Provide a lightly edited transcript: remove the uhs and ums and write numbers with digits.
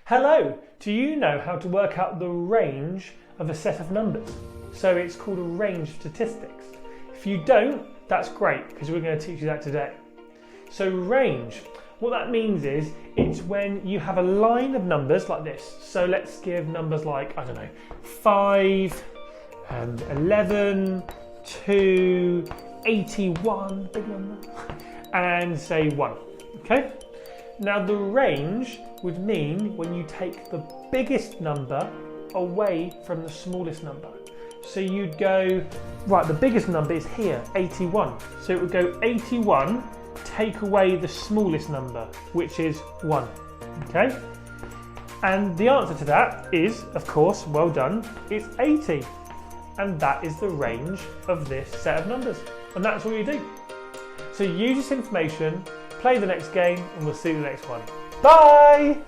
Hello! Do you know how to work out the range of a set of numbers? So it's called a range of statistics. If you don't, that's great because we're going to teach you that today. So range, what that means is it's when you have a line of numbers like this. So let's give numbers like, 5, 11, 2, 81, big number, and say 1, okay? Now the range would mean when you take the biggest number away from the smallest number. So you'd go, right, the biggest number is here, 81. So it would go 81, take away the smallest number, which is 1, okay? And the answer to that is, of course, well done, it's 80. And that is the range of this set of numbers. And that's all you do. So use this information, play the next game, and we'll see you in the next one. Bye!